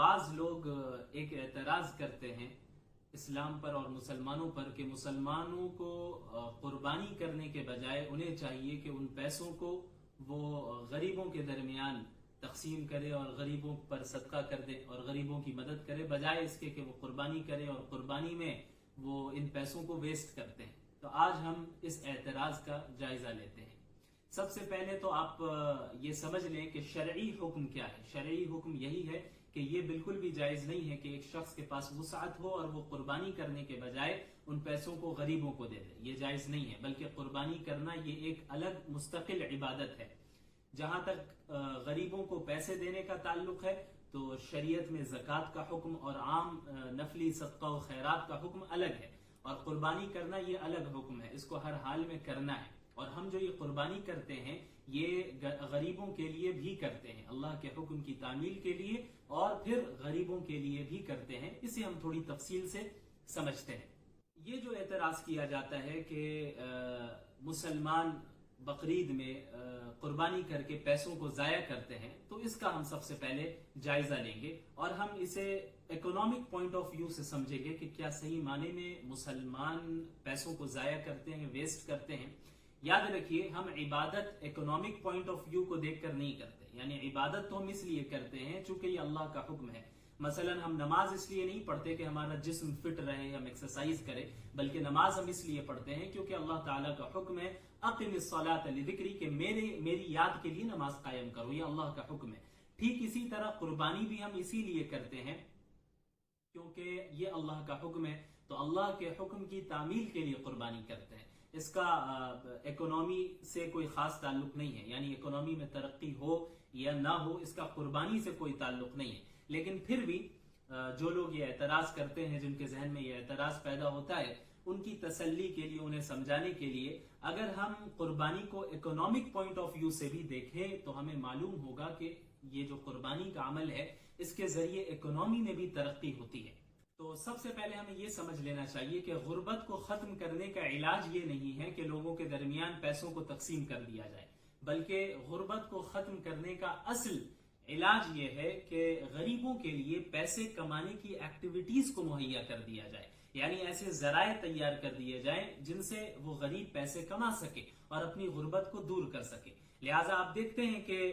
بعض لوگ ایک اعتراض کرتے ہیں اسلام پر اور مسلمانوں پر کہ مسلمانوں کو قربانی کرنے کے بجائے انہیں چاہیے کہ ان پیسوں کو وہ غریبوں کے درمیان تقسیم کرے اور غریبوں پر صدقہ کر دے اور غریبوں کی مدد کرے، بجائے اس کے کہ وہ قربانی کرے اور قربانی میں وہ ان پیسوں کو ویسٹ کرتے ہیں۔ تو آج ہم اس اعتراض کا جائزہ لیتے ہیں۔ سب سے پہلے تو آپ یہ سمجھ لیں کہ شرعی حکم کیا ہے۔ شرعی حکم یہی ہے کہ یہ بالکل بھی جائز نہیں ہے کہ ایک شخص کے پاس وسعت ہو اور وہ قربانی کرنے کے بجائے ان پیسوں کو غریبوں کو دے دے، یہ جائز نہیں ہے، بلکہ قربانی کرنا یہ ایک الگ مستقل عبادت ہے۔ جہاں تک غریبوں کو پیسے دینے کا تعلق ہے تو شریعت میں زکوٰۃ کا حکم اور عام نفلی صدقہ و خیرات کا حکم الگ ہے، اور قربانی کرنا یہ الگ حکم ہے، اس کو ہر حال میں کرنا ہے۔ اور ہم جو یہ قربانی کرتے ہیں یہ غریبوں کے لیے بھی کرتے ہیں، اللہ کے حکم کی تعمیل کے لیے، اور پھر غریبوں کے لیے بھی کرتے ہیں۔ اسے ہم تھوڑی تفصیل سے سمجھتے ہیں۔ یہ جو اعتراض کیا جاتا ہے کہ مسلمان بقرعید میں قربانی کر کے پیسوں کو ضائع کرتے ہیں، تو اس کا ہم سب سے پہلے جائزہ لیں گے اور ہم اسے اکنامک پوائنٹ آف ویو سے سمجھیں گے کہ کیا صحیح معنی میں مسلمان پیسوں کو ضائع کرتے ہیں، ویسٹ کرتے ہیں۔ یاد رکھیے، ہم عبادت اکنامک پوائنٹ آف ویو کو دیکھ کر نہیں کرتے، یعنی عبادت تو ہم اس لیے کرتے ہیں چونکہ یہ اللہ کا حکم ہے۔ مثلا ہم نماز اس لیے نہیں پڑھتے کہ ہمارا جسم فٹ رہے، ہم ایکسرسائز کریں، بلکہ نماز ہم اس لیے پڑھتے ہیں کیونکہ اللہ تعالیٰ کا حکم ہے اقم الصلاۃ لذکری، کہ میری یاد کے لیے نماز قائم کرو، یہ اللہ کا حکم ہے۔ ٹھیک اسی طرح قربانی بھی ہم اسی لیے کرتے ہیں کیونکہ یہ اللہ کا حکم ہے، تو اللہ کے حکم کی تعمیل کے لیے قربانی کرتے ہیں۔ اس کا اکنامی سے کوئی خاص تعلق نہیں ہے، یعنی اکنامی میں ترقی ہو یا نہ ہو اس کا قربانی سے کوئی تعلق نہیں ہے۔ لیکن پھر بھی جو لوگ یہ اعتراض کرتے ہیں، جن کے ذہن میں یہ اعتراض پیدا ہوتا ہے، ان کی تسلی کے لیے، انہیں سمجھانے کے لیے، اگر ہم قربانی کو اکنامک پوائنٹ آف ویو سے بھی دیکھیں تو ہمیں معلوم ہوگا کہ یہ جو قربانی کا عمل ہے اس کے ذریعے اکنامی میں بھی ترقی ہوتی ہے۔ تو سب سے پہلے ہمیں یہ سمجھ لینا چاہیے کہ غربت کو ختم کرنے کا علاج یہ نہیں ہے کہ لوگوں کے درمیان پیسوں کو تقسیم کر دیا جائے، بلکہ غربت کو ختم کرنے کا اصل علاج یہ ہے کہ غریبوں کے لیے پیسے کمانے کی ایکٹیویٹیز کو مہیا کر دیا جائے، یعنی ایسے ذرائع تیار کر دیے جائیں جن سے وہ غریب پیسے کما سکے اور اپنی غربت کو دور کر سکے۔ لہٰذا آپ دیکھتے ہیں کہ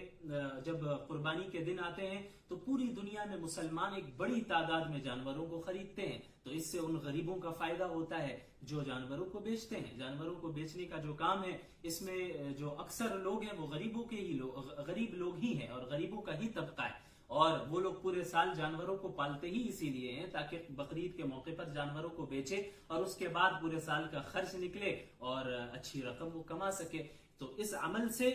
جب قربانی کے دن آتے ہیں تو پوری دنیا میں مسلمان ایک بڑی تعداد میں جانوروں کو خریدتے ہیں، تو اس سے ان غریبوں کا فائدہ ہوتا ہے جو جانوروں کو بیچتے ہیں۔ جانوروں کو بیچنے کا جو کام ہے اس میں جو اکثر لوگ ہیں وہ غریب لوگ ہی ہیں اور غریبوں کا ہی طبقہ ہے، اور وہ لوگ پورے سال جانوروں کو پالتے ہی اسی لیے ہیں تاکہ بقرعید کے موقع پر جانوروں کو بیچے اور اس کے بعد پورے سال کا خرچ نکلے اور اچھی رقم وہ کما سکے۔ تو اس عمل سے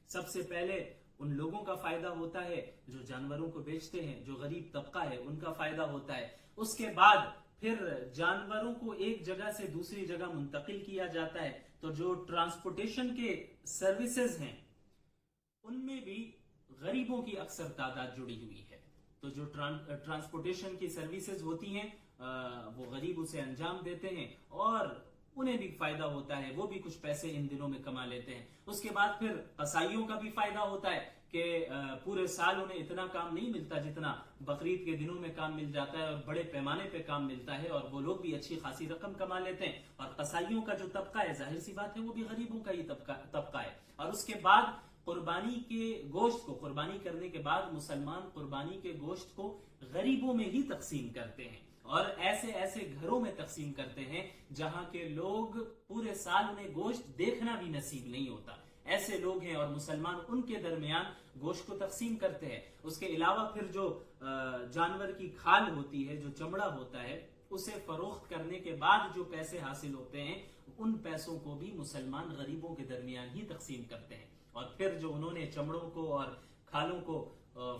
سب سے پہلے ان لوگوں کا فائدہ ہوتا ہے جو جانوروں کو بیچتے ہیں، جو غریب طبقہ ہے ان کا فائدہ ہوتا ہے۔ اس کے بعد پھر جانوروں کو ایک جگہ سے دوسری جگہ منتقل کیا جاتا ہے، تو جو ٹرانسپورٹیشن کے سروسز ہیں ان میں بھی غریبوں کی اکثر تعداد جڑی ہوئی ہے۔ تو جو ٹرانسپورٹیشن کی سروسز ہوتی ہیں وہ غریب اسے انجام دیتے ہیں اور انہیں بھی فائدہ ہوتا ہے، وہ بھی کچھ پیسے ان دنوں میں کما لیتے ہیں۔ اس کے بعد پھر قصائیوں کا بھی فائدہ ہوتا ہے کہ پورے سال انہیں اتنا کام نہیں ملتا جتنا بقرعید کے دنوں میں کام مل جاتا ہے، اور بڑے پیمانے پہ کام ملتا ہے اور وہ لوگ بھی اچھی خاصی رقم کما لیتے ہیں۔ اور قصائیوں کا جو طبقہ ہے ظاہر سی بات ہے وہ بھی غریبوں کا ہی طبقہ ہے۔ اور اس کے بعد قربانی کے گوشت کو قربانی کرنے کے بعد مسلمان قربانی کے گوشت کو غریبوں میں ہی تقسیم کرتے ہیں، اور ایسے گھروں میں تقسیم کرتے ہیں جہاں کے لوگ پورے سال انہیں گوشت دیکھنا بھی نصیب نہیں ہوتا، ایسے لوگ ہیں، اور مسلمان ان کے درمیان گوشت کو تقسیم کرتے ہیں۔ اس کے علاوہ پھر جو جانور کی کھال ہوتی ہے، جو چمڑا ہوتا ہے، اسے فروخت کرنے کے بعد جو پیسے حاصل ہوتے ہیں ان پیسوں کو بھی مسلمان غریبوں کے درمیان ہی تقسیم کرتے ہیں۔ اور پھر جو انہوں نے چمڑوں کو اور کھالوں کو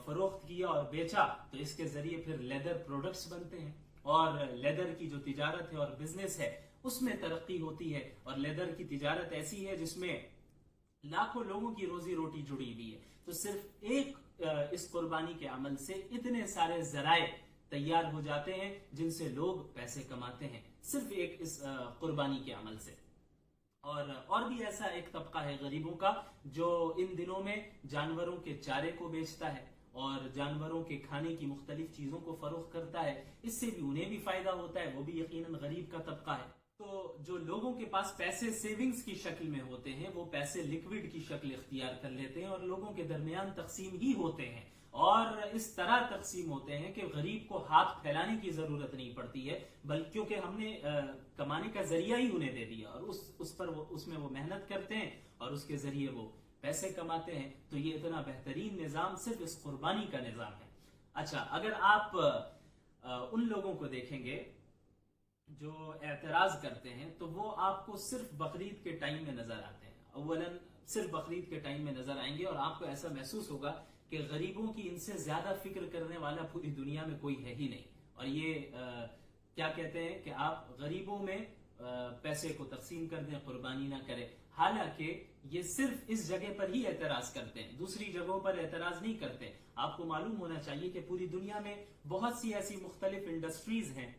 فروخت کیا اور بیچا تو اس کے ذریعے پھر لیدر پروڈکٹس بنتے ہیں، اور لیدر کی جو تجارت ہے اور بزنس ہے اس میں ترقی ہوتی ہے، اور لیدر کی تجارت ایسی ہے جس میں لاکھوں لوگوں کی روزی روٹی جڑی ہوئی ہے۔ تو صرف ایک اس قربانی کے عمل سے اتنے سارے ذرائع تیار ہو جاتے ہیں جن سے لوگ پیسے کماتے ہیں، صرف ایک اس قربانی کے عمل سے۔ اور بھی ایسا ایک طبقہ ہے غریبوں کا جو ان دنوں میں جانوروں کے چارے کو بیچتا ہے اور جانوروں کے کھانے کی مختلف چیزوں کو فروخت کرتا ہے، اس سے بھی انہیں بھی فائدہ ہوتا ہے، وہ بھی یقیناً غریب کا طبقہ ہے۔ تو جو لوگوں کے پاس پیسے سیونگز کی شکل میں ہوتے ہیں وہ پیسے لیکوڈ کی شکل اختیار کر لیتے ہیں اور لوگوں کے درمیان تقسیم ہی ہوتے ہیں، اور اس طرح تقسیم ہوتے ہیں کہ غریب کو ہاتھ پھیلانے کی ضرورت نہیں پڑتی ہے، بلکہ کیونکہ ہم نے کمانے کا ذریعہ ہی انہیں دے دیا، اور اس میں وہ محنت کرتے ہیں اور اس کے ذریعے وہ پیسے کماتے ہیں۔ تو یہ اتنا بہترین نظام صرف اس قربانی کا نظام ہے۔ اچھا، اگر آپ ان لوگوں کو دیکھیں گے جو اعتراض کرتے ہیں تو وہ آپ کو صرف بقرعید کے ٹائم میں نظر آتے ہیں۔ اولاً صرف بقرعید کے ٹائم میں نظر آئیں گے اور آپ کو ایسا محسوس ہوگا کہ غریبوں کی ان سے زیادہ فکر کرنے والا پوری دنیا میں کوئی ہے ہی نہیں، اور یہ کیا کہتے ہیں کہ آپ غریبوں میں پیسے کو تقسیم کر دیں، قربانی نہ کریں، حالانکہ یہ صرف اس جگہ پر ہی اعتراض کرتے ہیں، دوسری جگہوں پر اعتراض نہیں کرتے۔ آپ کو معلوم ہونا چاہیے کہ پوری دنیا میں بہت سی ایسی مختلف انڈسٹریز ہیں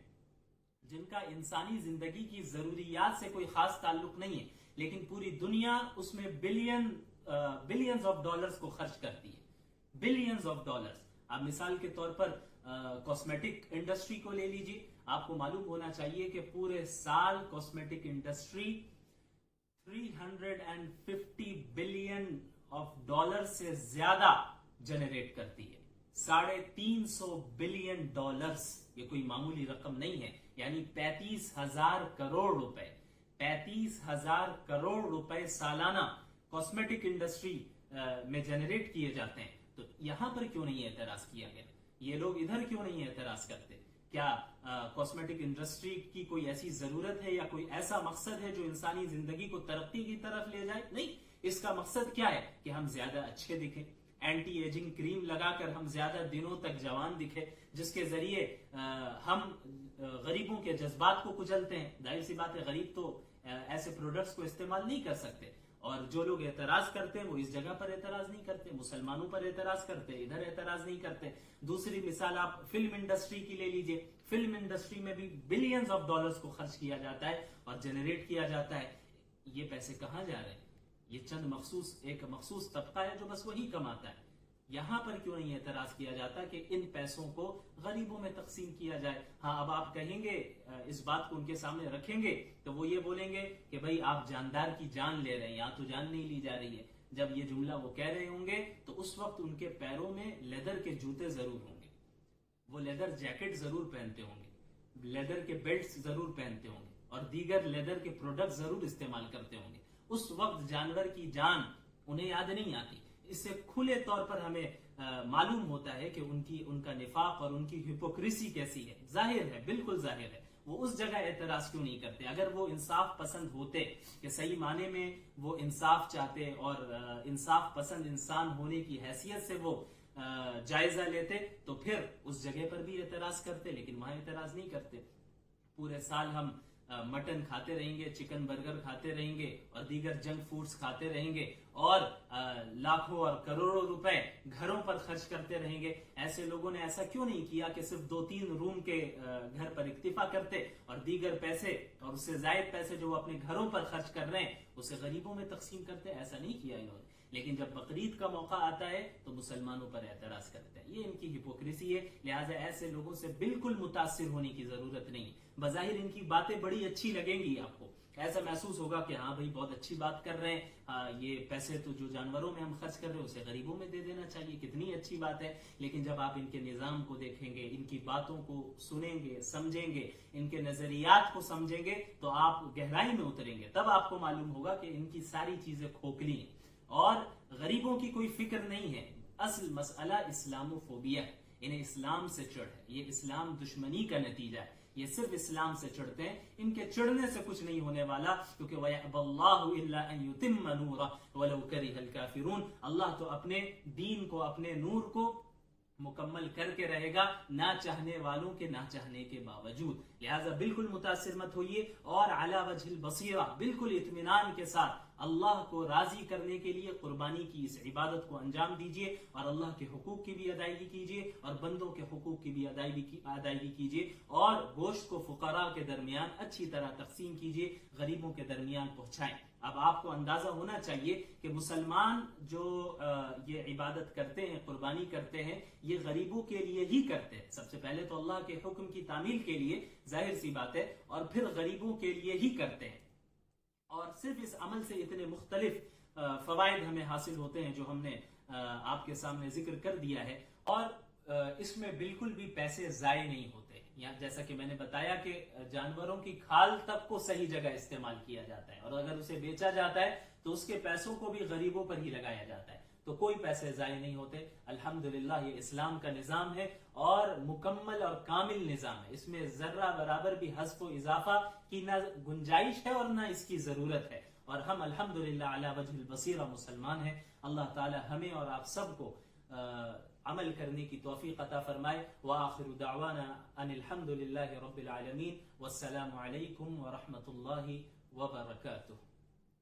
جن کا انسانی زندگی کی ضروریات سے کوئی خاص تعلق نہیں ہے، لیکن پوری دنیا اس میں بلینز آف ڈالرز کو خرچ کرتی ہے، بلینز آف ڈالرز۔ آپ مثال کے طور پر کاسمیٹک انڈسٹری کو لے لیجیے، آپ کو معلوم ہونا چاہیے کہ پورے سال cosmetic industry 350 billion of dollar سے زیادہ جنریٹ کرتی ہے، 350 بلین ڈالرز، یہ کوئی معمولی رقم نہیں ہے، یعنی 35,000 کروڑ روپے، 35,000 کروڑ روپے سالانہ کاسمیٹک انڈسٹری میں جنریٹ کیے جاتے ہیں۔ تو یہاں پر کیوں نہیں اعتراض کیا گیا؟ یہ لوگ ادھر کیوں نہیں اعتراض کرتے؟ کیا کاسمیٹک انڈسٹری کی کوئی ایسی ضرورت ہے یا کوئی ایسا مقصد ہے جو انسانی زندگی کو ترقی کی طرف لے جائے؟ نہیں، اس کا مقصد کیا ہے کہ ہم زیادہ اچھے دکھیں، اینٹی ایجنگ کریم لگا کر ہم زیادہ دنوں تک جوان دکھے، جس کے ذریعے ہم غریبوں کے جذبات کو کچلتے ہیں۔ ظاہر سی بات ہے، غریب تو ایسے پروڈکٹس کو استعمال نہیں کر سکتے، اور جو لوگ اعتراض کرتے ہیں وہ اس جگہ پر اعتراض نہیں کرتے، مسلمانوں پر اعتراض کرتے، ادھر اعتراض نہیں کرتے۔ دوسری مثال آپ فلم انڈسٹری کی لے لیجئے، فلم انڈسٹری میں بھی بلینز آف ڈالرز کو خرچ کیا جاتا ہے اور جنریٹ کیا جاتا ہے۔ یہ پیسے کہاں جا رہے ہیں؟ یہ چند ایک مخصوص طبقہ ہے جو بس وہی کماتا ہے۔ یہاں پر کیوں نہیں اعتراض کیا جاتا کہ ان پیسوں کو غریبوں میں تقسیم کیا جائے؟ ہاں، اب آپ کہیں گے، اس بات کو ان کے سامنے رکھیں گے تو وہ یہ بولیں گے کہ بھائی آپ جاندار کی جان لے رہے ہیں، یہاں تو جان نہیں لی جا رہی ہے۔ جب یہ جملہ وہ کہہ رہے ہوں گے تو اس وقت ان کے پیروں میں لیدر کے جوتے ضرور ہوں گے، وہ لیدر جیکٹ ضرور پہنتے ہوں گے، لیدر کے بیلٹس ضرور پہنتے ہوں گے، اور دیگر لیدر کے پروڈکٹ ضرور استعمال کرتے ہوں گے۔ اس وقت جانور کی جان انہیں یاد نہیں آتی۔ اس سے کھلے طور پر ہمیں معلوم ہوتا ہے کہ ان کا نفاق اور ان کی ہپوکریسی کیسی ہے، ظاہر ہے، بالکل ظاہر ہے۔ وہ اس جگہ اعتراض کیوں نہیں کرتے؟ اگر وہ انصاف پسند ہوتے، کہ صحیح معنی میں وہ انصاف چاہتے اور انصاف پسند انسان ہونے کی حیثیت سے وہ جائزہ لیتے، تو پھر اس جگہ پر بھی اعتراض کرتے، لیکن وہاں اعتراض نہیں کرتے۔ پورے سال ہم مٹن کھاتے رہیں گے، چکن برگر کھاتے رہیں گے اور دیگر جنک فوڈز کھاتے رہیں گے، اور لاکھوں اور کروڑوں روپے گھروں پر خرچ کرتے رہیں گے۔ ایسے لوگوں نے ایسا کیوں نہیں کیا کہ صرف 2-3 روم کے گھر پر اکتفا کرتے اور دیگر پیسے اور اس سے زائد پیسے جو وہ اپنے گھروں پر خرچ کر رہے ہیں اسے غریبوں میں تقسیم کرتے؟ ایسا نہیں کیا انہوں نے۔ لیکن جب بقرعید کا موقع آتا ہے تو مسلمانوں پر اعتراض کرتے ہیں۔ یہ ان کی ہپوکریسی ہے، لہٰذا ایسے لوگوں سے بالکل متاثر ہونے کی ضرورت نہیں۔ بظاہر ان کی باتیں بڑی اچھی لگیں گی، آپ کو ایسا محسوس ہوگا کہ ہاں بھائی بہت اچھی بات کر رہے ہیں، یہ پیسے تو جو جانوروں میں ہم خرچ کر رہے ہیں اسے غریبوں میں دے دینا چاہیے، کتنی اچھی بات ہے۔ لیکن جب آپ ان کے نظام کو دیکھیں گے، ان کی باتوں کو سنیں گے، سمجھیں گے، ان کے نظریات کو سمجھیں گے تو آپ گہرائی میں اتریں گے، تب آپ کو معلوم ہوگا کہ ان کی ساری چیزیں کھوکھلی ہیں اور غریبوں کی کوئی فکر نہیں ہے۔ اصل مسئلہ اسلاموفوبیا ہے، انہیں اسلام سے چڑھ ہے، یہ اسلام دشمنی کا نتیجہ ہے، یہ صرف اسلام سے چڑھتے ہیں۔ ان کے چڑھنے سے کچھ نہیں ہونے والا، کیونکہ وَيَأْبَى اللَّهُ إِلَّا أَن يُتِمَّ نُورَهُ وَلَوْ كَرِهَ الْكَافِرُونَ، اللہ تو اپنے دین کو، اپنے نور کو مکمل کر کے رہے گا، نہ چاہنے والوں کے نہ چاہنے کے باوجود۔ لہٰذا بالکل متاثر مت ہوئیے اور علی وجہ البصیرہ، بالکل اطمینان کے ساتھ اللہ کو راضی کرنے کے لیے قربانی کی اس عبادت کو انجام دیجیے اور اللہ کے حقوق کی بھی ادائیگی کیجیے اور بندوں کے حقوق کی بھی ادائیگی کیجیے اور گوشت کو فقراء کے درمیان اچھی طرح تقسیم کیجیے، غریبوں کے درمیان پہنچائیں۔ اب آپ کو اندازہ ہونا چاہیے کہ مسلمان جو یہ عبادت کرتے ہیں، قربانی کرتے ہیں، یہ غریبوں کے لیے ہی کرتے ہیں۔ سب سے پہلے تو اللہ کے حکم کی تعمیل کے لیے، ظاہر سی بات ہے، اور پھر غریبوں کے لیے ہی کرتے ہیں۔ اور صرف اس عمل سے اتنے مختلف فوائد ہمیں حاصل ہوتے ہیں جو ہم نے آپ کے سامنے ذکر کر دیا ہے، اور اس میں بالکل بھی پیسے ضائع نہیں ہوتے۔ یا جیسا کہ میں نے بتایا کہ جانوروں کی کھال تک کو صحیح جگہ استعمال کیا جاتا ہے، اور اگر اسے بیچا جاتا ہے تو اس کے پیسوں کو بھی غریبوں پر ہی لگایا جاتا ہے، تو کوئی پیسے ضائع نہیں ہوتے۔ الحمدللہ یہ اسلام کا نظام ہے اور مکمل اور کامل نظام ہے، اس میں ذرہ برابر بھی حذف و اضافہ کی نہ گنجائش ہے اور نہ اس کی ضرورت ہے، اور ہم الحمدللہ علی وجہ البصیرہ مسلمان ہیں۔ اللہ تعالی ہمیں اور آپ سب کو عمل کرنے کی توفیق عطا فرمائے۔ وآخر دعوانا ان الحمدللہ رب العالمین، والسلام علیکم ورحمۃ اللہ وبرکاتہ۔